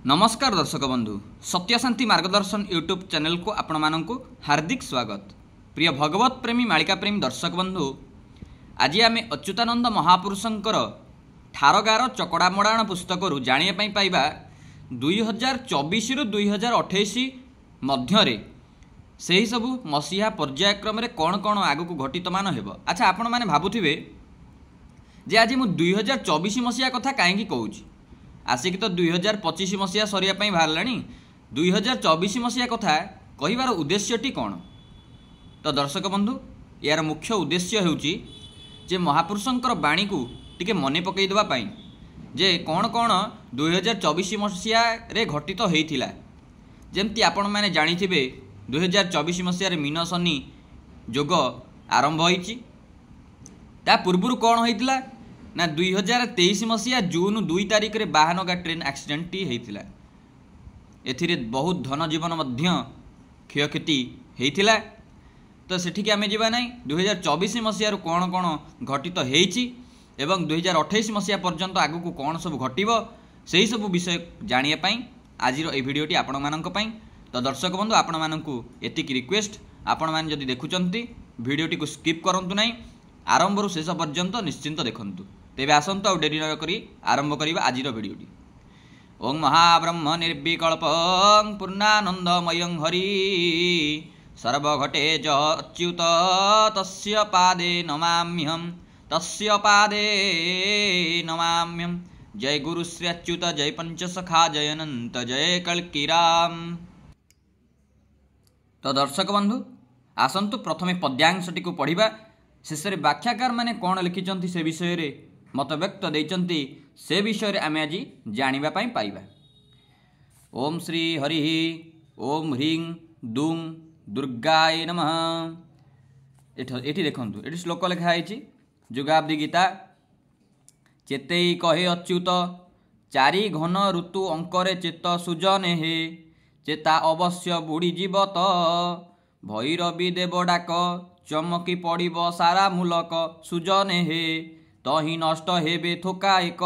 नमस्कार दर्शक बंधु सत्य शांति मार्गदर्शन यूट्यूब चैनल को आपण मानक हार्दिक स्वागत। प्रिय भगवत प्रेमी मालिका प्रेमी दर्शक बंधु आज आम अच्युतानंद महापुरुषंकर ठारगार चकड़ा मड़ाण पुस्तक जानापी पाइबा 2024 रु 2028 मध्य से ही सबू मसीहा पर्यायक्रम कौन कौन आगक घटितमान हेब। अच्छा आपण मैंने भावुवे जे आज मु 2024 मसीहा कथा कहीं कहूँ आसिक तो 2025 मसीहा सरिया बाहर 2024 मसीहा कथा कहिबार उद्देश्यटी कौन। तो दर्शक बंधु यार मुख्य उद्देश्य होउची जे महापुरुषंकर बाणी को टिके मने पकई देबा पई जे कौन कौन 2024 मसीहा रे घटित होइथिला। जेमती आपण माने जानिथिबे 2024 मसीहा रे मीन शनि जोग आरंभ होइची। ता पूर्वरु कौन होइथिला ना 2023 मसीहा जून 2 तारिख रे बाहनगा ट्रेन एक्सीडेंट टी होइथिला। एथिरे बहुत धन जीवन मध्य क्षयक्षति होइथिला। तो सेठिके आमे जिबा नै 2024 मसीहा रो कौन कौन घटित होइची एवं 2028 मसीहा पर्यंत आगु को कौन सब घटिबो सेही सब विषय जानिया पई आजिरो ए भिडियोटी आपण मानक पई। तो दर्शक बंधु आपण मानकू एतिक रिक्वेस्ट आपण मान जदि देखुचंती भिडियोटी को स्किप करंतु नै आरंभ शेष पर्यंत निश्चिंत देखंतु। तेबे आसंतु आ डेरी न करी आरंभ करिबा आजिरो भिडियोटी। ओं महाब्रह्म निर्विकल्पं पूर्णानंदमयं हरि सर्वघटे च अच्युत तस्य पादे नमाम्यहं तस्य पादे नमाम्यहं। जय गुरु श्री अच्युत जय पंचसखा जय अनंत जय कल्कीराम। तो दर्शक बंधु आसंतु प्रथमे पद्यांशटी को पढ़िबा। शेष में व्याख्याकार माने कौन लिखिं से विषय रे मत व्यक्त देइचंती से विषय आमे आज जानिबा पाई पाइबा। ओम श्री हरि ओम ह्रीं दूं दुर्गाय नमः। एठी देखंतु एठी श्लोक लिखा है जुगाब्दी गीता। चेतई कहे अच्युत चारि घन ऋतु अंकरे चेत सुजने हे चेता अवश्य बुड़ी जीवत भैरवी देव डाक चमकी पड़ब सारा मूलक सुजने हे तही नष्ट हेबे थोका एक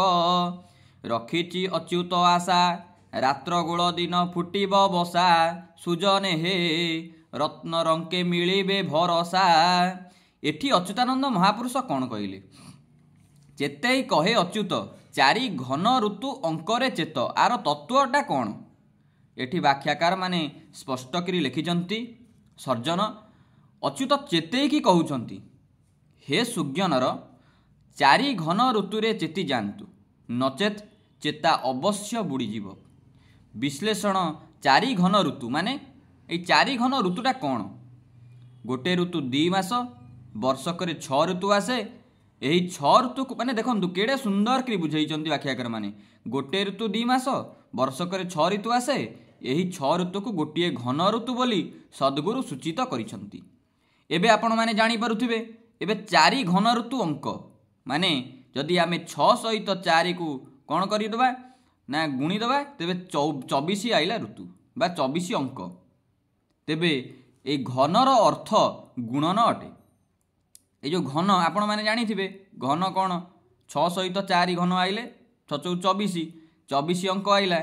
रखिची अच्युत आशा रात्र गुड़ दिन फुटिब बसा सुजने हे रत्न रंके मिलिबे भरसा। एठी अच्युतानंद महापुरुष कौन कहले चेतई कहे अच्युत चारि घन ऋतु अंकरे चेत आर तत्वटा कौन। एठी व्याख्याकार माने स्पष्ट करी लिखिचंती सर्जन अच्युत चेतईकी कहउछंती हे सुज्ञनर चारि घन ऋतुरे चेती जातु नचेत चेता अवश्य बुड़ीजीव। विश्लेषण चारि घन ऋतु माने ए चारि घन ऋतुटा कौन। गोटे ऋतु 2 मास वर्षक 6 ऋतु आसे। यही 6 ऋतु को माने देखंतु केड़े सुंदर करी बुझाइचंती व्याख्याकार माने गोटे ऋतु 2 मास वर्षक 6 ऋतु आसे। यही 6 ऋतु को गोटे घन ऋतु बोली सद्गुरु सूचित करिसंती। एबे आपण माने जानि पारुथिबे एबे चारि घन ऋतु अंक माने जदि आमे 6 सहित 4 को कौन करदबा ना गुणीदबा तेबे 24 आइला ऋतु बा 24 अंक। तेबे ए घनर अर्थ गुणन अटे। ए जो घन आपण माने जानिथिबे घन कौन 6 सहित 4 घन आइले 24 अंक आइला।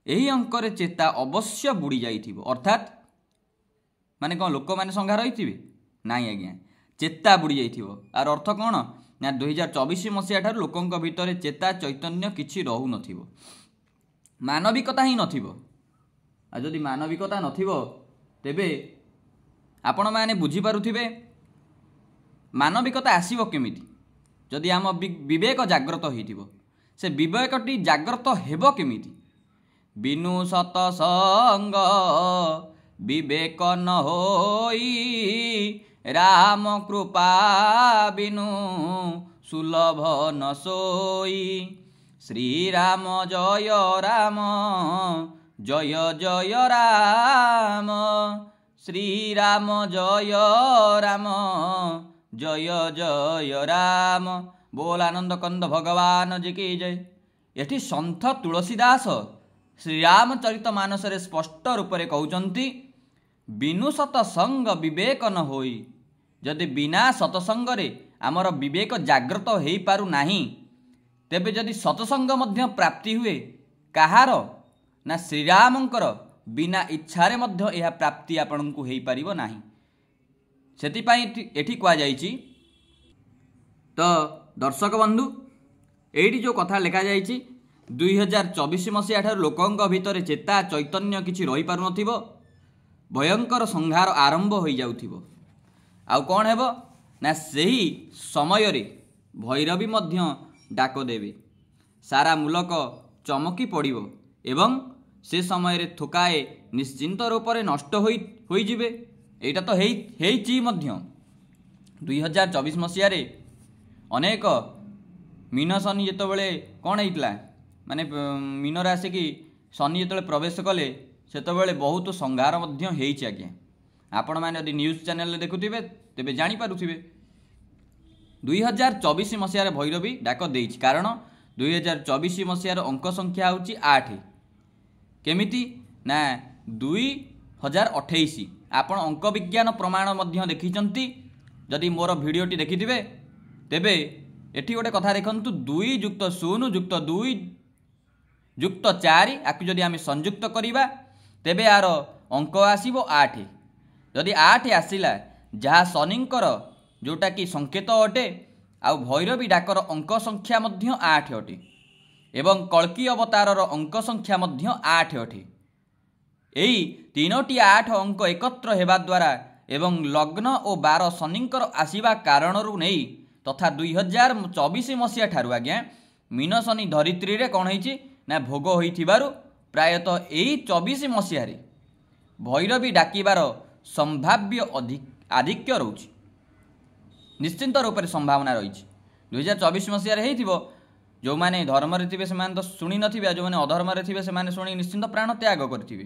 यही अंकरे चेता अवश्य बुड़ी जाइथिबो अर्थात माने कौन लोक माने संघा रही नाई आज्ञा चेता बुड़ी जाइथिबो। आर अर्थ कौन ना 2024 मसीहा ठार लोकंक भितर चेता चैतन्य किछि रहू नथिबो मानविकता ही नथिबो। आ जदि मानविकता नथिबो तेबे आपण माने बुझी पारुथिबे मानविकता आसीबो केमिति जदि आम विवेक जाग्रत होइथिबो। से विवेकटी जाग्रत हेबो केमिति बिनु सतसंग विवेक न होई राम कृपा बिनु सुलभ न सोई। श्री राम जय राम जय जय राम श्री राम जय राम जय जय राम। बोल आनंद कंद भगवान जी की जय। एठी संत तुलसीदास श्री रामचरित मानस रे स्पष्ट रूप से कहउचंती बिनु सतसंग विवेक न होई। जदि बिना सतसंग रे आमर विवेक जाग्रत हो पारु नाही तेबे जदि सतसंग मध्य प्राप्ति हुए कहार ना श्रीरामंकर बिना इच्छारे मध्य यह प्राप्ति आपनकु हेई परिबो नाही। सेतिपाई एठी कुआ जाइछि। तो दर्शक बंधु एठी जो कथा लिखा जाइछि 2024 मसीहा ठार लोकंक भितर चेता चैतन्य किछि रही पारु नथिबो, भयंकर संहार आरंभ हो जाउथिबो। आउ कौन हेबो ना सही समय रे भैरवी मध्य डाक देवे, सारा मुलक चमकी पड़िबो एवं से समय रे थोकाए निश्चिंत रूप से नष्ट होई जिवे। एटा तो हेइछि मध्य 2024 मसीहा रे अनेक मीन शनि जेतबेले कौन होइतला माने मीन राशि की शनि जेतबेले प्रवेश कले सेतबेले बहुत संहार मध्य हेइछि। आज्ञा आपण माने यदि न्यूज चैनल देखुथिबे तेबे जानि पारुथिबे 2024 मसीहार भैरवी डाक देइछि। कारण 2024 मसीहार अंक संख्या होछि 8। केमिति ना 2028 आपण अंक विज्ञान प्रमाण मध्य देखिचंती। जदि मोर भिडियोटी देखिथिबे तेबे एठी गोटे कथा देखंतु 2 + 0 + 2 + 4 आकु जदि आमे संयुक्त करिबा तेबे यार अंक आसीबो 8। जदि 8 आसिला जहाँ शनिंकर जोटा कि संकेत अटे आउ भैरवी डाकर अंक संख्या मध्य 8 अटे एवं कल्की अवतारर अंक संख्या मध्य 8 अटे। एई तीनोटी 8 अंक एकत्र हेबा द्वारा एवं लग्न और 12 शनिंकर आसीबा कारणरू नहीं तथा 2024 मसीहा ठारू आज्ञा मीन शनि धरित्री रे कौन होइछि ना भोग होइथिबारु प्रायतः एई 24 मसीहा रे भैरवी डाकिबार संभाव्य आधिक्य रोच निश्चिंत रूप से संभावना रही। 2024 मसीह होइथिबो जो माने धर्म रे थिबे सेमान तो सुनी नथिबे, जो माने अधर्म रे थिबे सेमान सुनी निश्चिंत प्राण त्याग करथिबे।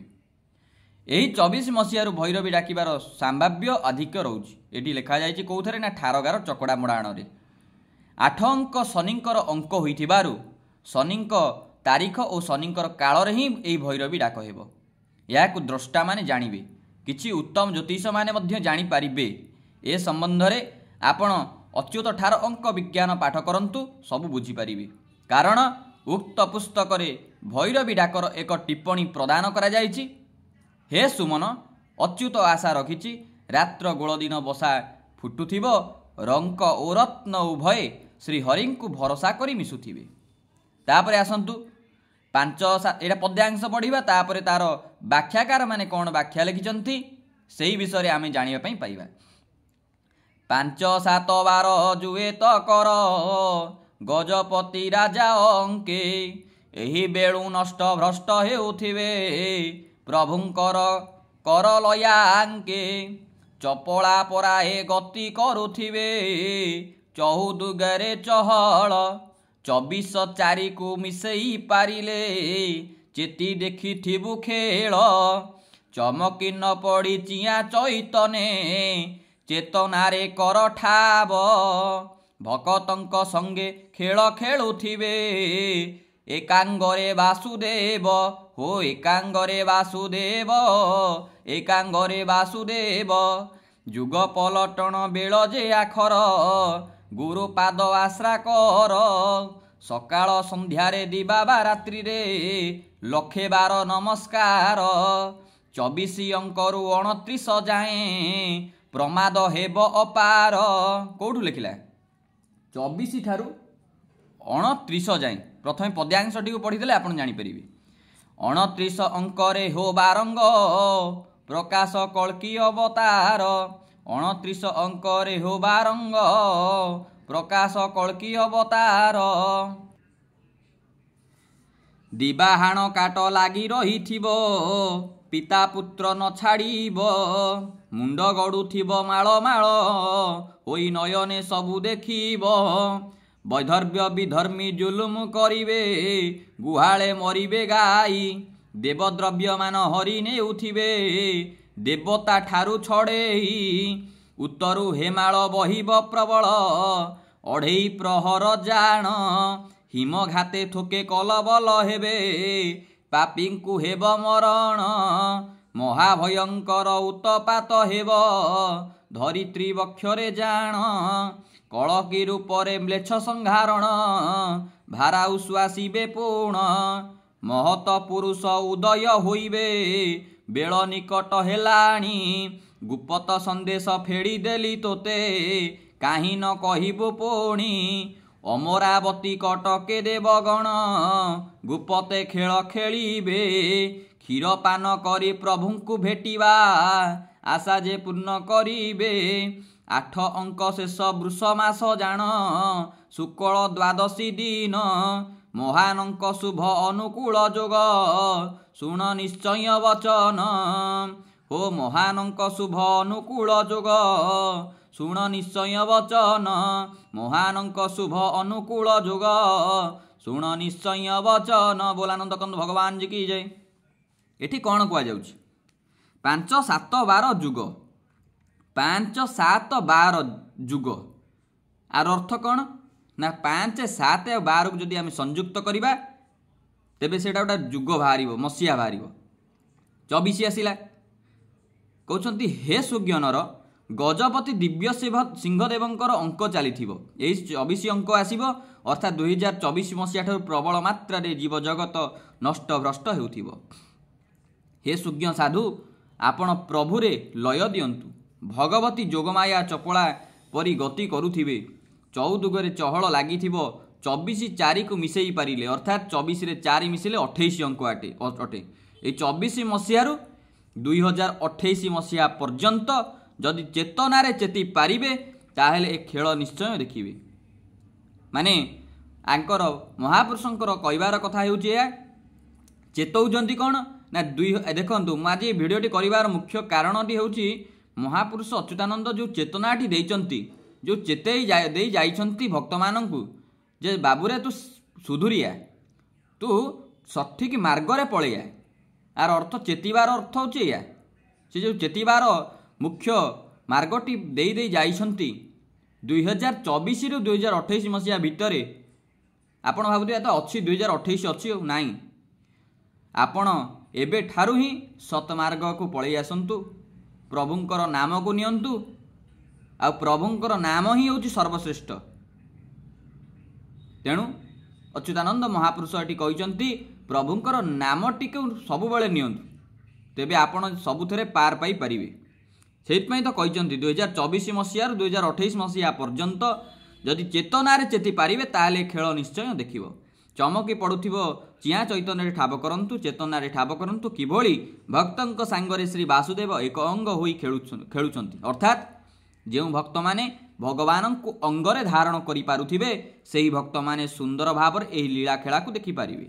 एही 24 मसीह भैरवी डाकिबार संभाव्य आधिक्य रोच एटी लिखा जाइछि कोउथरे ना ठारगार चकड़ा मुड़ाण रे 8 अंक शनिंकर अंक होइथिबारु शनिंक तारीख और शनिंकर काल रे ही एही भैरवी डाक हेबो। याकु द्रष्टा माने जानिबे, किछि उत्तम ज्योतिष माने मध्य जानि पारिबे। ए संबंध रे आपण अच्युत ठार अंक विज्ञान पाठ करंतु सबु बुझी पारिबे। कारण उक्त पुस्तक रे भैरवी डाकर एक टिप्पणी प्रदान करा जाइछि। हे सुमन अच्युत आशा रखिछि रात्र गोल दिन बसा फुटुथिबो रंक ओ रत्न उभय श्री हरिंकु भरोसा करी मिसुथिबे। तापरे आसंतु 5-7 एटा पद्यांश पढ़िबा तापरे तार व्याख्याकार माने कौन व्याख्या लिखिचंती सेही विषय रे आमे जानिबा पई पाइबा। 5-7-12 जुए कर गजपति राजा अंके एही बेळु नष्ट भ्रष्ट हेउथिबे प्रभुंकर कर लयांके चपला पराए गति करुथिबे चहुदुगरे चहल 24/4 को मिसेई पारिले चेती देखिथिबु खेल चमकी न पड़ी चिया चैतने चेतनारे कर ठाब भकतंक संगे खेल खेलुथिबे एकांगरे वासुदेव हो एकांगरे वासुदेव एकांगरे वासुदेव जुग पलटन बेल जे आखर गुरुपाद आश्रा कर सकाळ संध्यारे दिबाबा रात्रि रे लक्षे 12 नमस्कार 24 अंकरु 29 जाए प्रमाद हेब अपार। कोठु लिखिला 24 ठारू 29 जाए प्रथम पद्यांशटी को पढ़ी देले आपण जानि परिबे। 29 अंकरे हो बारंग प्रकाश कल्की अवतार 29 अंकरे हो बारंग प्रकाश कल्की अवतार दिबाहाण काट लागी रहिथिबो पिता पुत्र न छाड़ीबो मुंड गड़ुथिबो माळ माळ होई नयने सबु देखिबो वैधर्व्य विधर्मी जुलुम करिवे गुहाळे मरिबे गाई देवद्रव्य मान हरि नेउथिबे देवता ठारू छड़ेई उत्तरु हेमाळ बहिब प्रबल अढ़ेई प्रहर जान हिमघाते थोके कलबल हेबे पापींकु हेब मरण महाभयंकर उत्पात हेब धरित्री वक्षरे जान कलकी रूपरे म्लेच्छ संहारण भारा उश्वासिबे पूर्ण महत पुरुष उदय होइबे बेल निकट हेलाणी गुप्त संदेश फेड़ी देली तोते काहि न कहिबु पुणी अमरावती कटके देवगण गुप्ते खेल खेलिबे क्षीरपान करी प्रभुंकु भेटिबा आशा जे पूर्ण करिबे 8 अंक शेष वृष मास जान शुक्ल द्वादशी दिन महानंक शुभ अनुकूल जोग शुण निश्चय वचन हो महानंक शुभ अनुकूल जोग शुण निश्चय वचन महानंक शुभ अनुकूल जोग शुण निश्चय वचन। बोलानंद कंद भगवान जी की जय। एठी कौन कुआ जाउछि 5 7 12 जुग 5 7 12 जुग आर अर्थ कौन ना 5 7 और 12 को जदि आम संयुक्त करवा तेबे सेटा गोटे जुग बाहर मसीहा बाहर 24 आसला कहते हे सुज्ञनर गजपति दिव्य सिंहदेवंकर अंक चली 24 अंक आसब अर्थात 2024 मसीहा ठार प्रबल मात्रा जीव जगत नष्ट भ्रष्ट हो। हे सुज्ञ साधु आपण प्रभुरे लय दियंतु भगवती जोगमाया चपला परी गति करुथिबे चौदुगरे चहल लगी 24 4 को मिसई पारिले अर्थात 24 रे 4 मिसले 28 अंक अटे ये 24 मसीहारू 2028 मसीहा पर्यंत जदि चेतनारे चेती पारिबे ताहेले ए खेल निश्चय देखिबे। माने आंकर महापुरुषंकर कहबार कथा हेउछि या चेतौजंती कौन ना देखु मुझे भिडटी कर मुख्य कारणटी हूँ महापुरुष अच्युतानंद जो चेतनाटी देइचंती जो चेतई जाइछंती भक्त मानंकु जे बाबुरे तू सुधुरिया तू सठिक मार्गरे पलैया आर अर्थ चेतीबार अर्थ हूँ या से जो चेतीबार मुख्य मार्गटी दे जाइछंती 2024 रु 2028 मसीहा भितर आपण भाबुथिबे तो अच्छी 2028 अच्छी नाई आपण एबे ठारू ही सतमार्ग को पलि आसंतु प्रभुंकर नाम को नियंतु आ प्रभुंकर नाम ही होची सर्वश्रेष्ठ। तेणु अच्युतानंद महापुरुष एटी कहिसंती प्रभुंकर नामटी को सब बेले नियंतु तेबे आपण सबुथरे पार पाई परिबे। सेइतपई तो कहिसंती 2024 मसीहा 2028 मसीहा पर्यंत जदि चेतनारे चेती पारिबे ताले खेल निश्चय देखिबो। चमकी पड़ुथिबो चिया चैतन्य ठाब करंतु चेतनारे ठाब करंतु किभଳି भक्तंक सांगरे श्री वासुदेव एक अंग होई खेलुछंती अर्थात जो भक्त माने भगवान को अंगरे धारण करि पारुथिबे सेही भक्त माने सुंदर भाव एही लीला खेला को देखि पारिबे।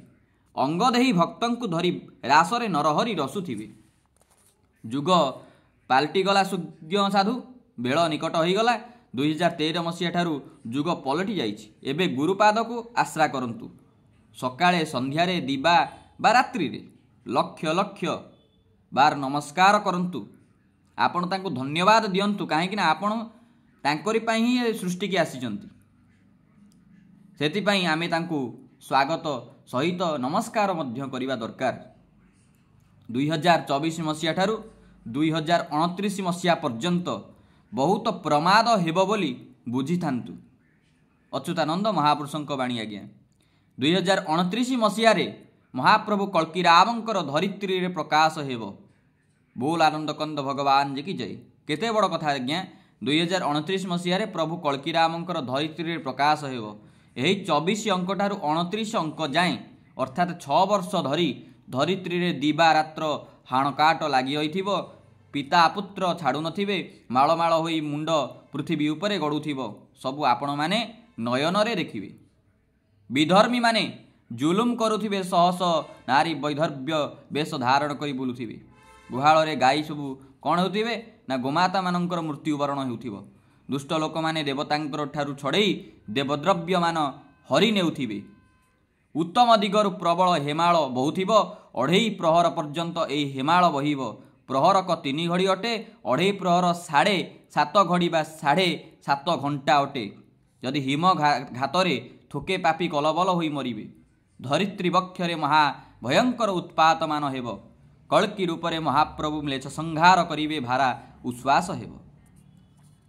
अंग देही भक्तन को धरी रासरे नरहरि रसुथिबे। जुग पाल्टी गला सुज्ञ साधु बेल निकट होई गला 2013 मसीहा ठारू जुग पलटि जाइछि। एबे गुरुपाद को आश्रा करंतु सकाळे संध्यारे दिबा बा रात्रि रे लक्ष लक्ष बार नमस्कार करंतु आपण तांको धन्यवाद दियंतु काहेकि ना आपण तांकरी पई ही सृष्टि की आसीचंती सेति पई आमे तांको स्वागत सहित नमस्कार मध्य करिवा दरकार। 2024 मसीहा ठारू 2029 मसीहा पर्यंत बहुत प्रमाद हेबो बोली बुझी थांतु अच्युतानंद महापुरुषंक बाणी आज्ञा। 2029 मसीह महाप्रभु कल्की रामंकर धरित्री रे प्रकाश हेबो। बोल आनंद कंद भगवान जी की जय। केते बड़ कथा आज्ञा 2029 मसीह प्रभु कल्की रामंकर धरित्री रे प्रकाश हेबो। एही 24 अंक ठारू 29 अंक जाए अर्थात 6 वर्ष धरी धरित्री रे दिबा रात्र हाणकाट लागि होइथिबो पिता पुत्र छाड़ू नथिबे माळमाळ होई मुंड पृथ्वी उपरे गड़ुथिबो सबु आपण माने नयन रे देखिबे। विधर्मी माने जुलुम करुथिबे सहस नारी वैधर्व्य बेश धारण करी बुलुथिबे। गुहाल रे गाई सबु कौन होथिबे ना गोमाता मानकर मृत्युवरण होउथिबो। दुष्ट लोक माने देवतांकर ठारू छड़ेई देवद्रव्य मान हरि नेउथिबे। उत्तम दिगरु प्रबल हेमाळ बहुथिबो 2.5 प्रहर पर्यंत एही हेमाळ बहिबो। प्रहरक 3 घड़ी अटे 2.5 प्रहर 7.5 घड़ी बा 7.5 घंटा अटे। यदि हिम घातरे थोके पापी कलबल होई मरिबे। धरित्री बक्षरे महा भयंकर उत्पात मान हेब। कल्की रूपरे महाप्रभु म्लेच्छ संहार करिवे भारा उश्वास हेब।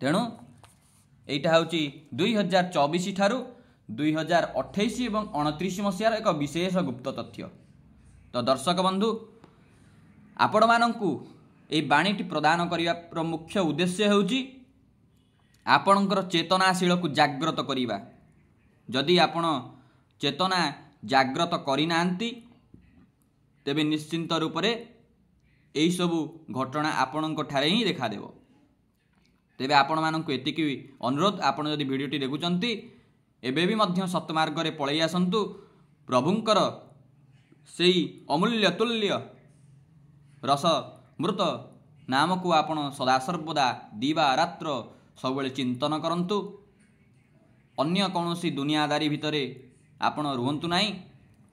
तेणु एइटा होची 2024 ठारू 2028 एवं 29 मसीहार एक विशेष गुप्त तथ्य। तो दर्शक बंधु आपण मानंकु एई बाणीटी प्रदान करिवार मुख्य उद्देश्य हेउची आपणकर चेतनाशील को जाग्रत करिवा। जदि आपण चेतना जाग्रत करिनांती तेबे निश्चिंत रूप से यही सबू घटना आपणक ठारे ही देखादेव। तेबे आपण मानंकु एतिकी अनुरोध, आपण जदि भिडियोटी देखुचंती एबे भी मध्य सत्मार्ग रे पळै आसंतु। प्रभुंकर सेई अमूल्य तुल्य रस मृत नाम को आपण सदा सर्वदा दिवा रात्र सबले चिंतन करंतु। अन्य कौनसी दुनियादारी भितरे आपण रुहंतु नाही।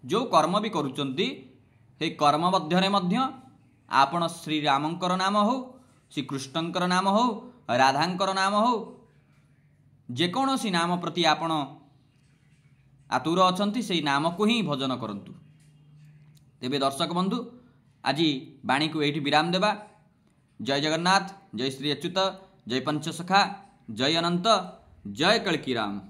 जो कर्म भी करूचंती हे कर्म मध्यरे मध्य आपण श्री रामंकर नाम हो, श्री कृष्णंकर नाम हो, राधांकर नाम हो, जेकोसी नाम प्रति आपण आतुर अछंती सेई नाम को ही भजन करंतु। तेबे दर्शक बंधु आज बाणी को एठी विराम देबा। जय जगन्नाथ, जय श्री अच्युत, जय पंचसखा, जय अनंत, जय कल्की राम।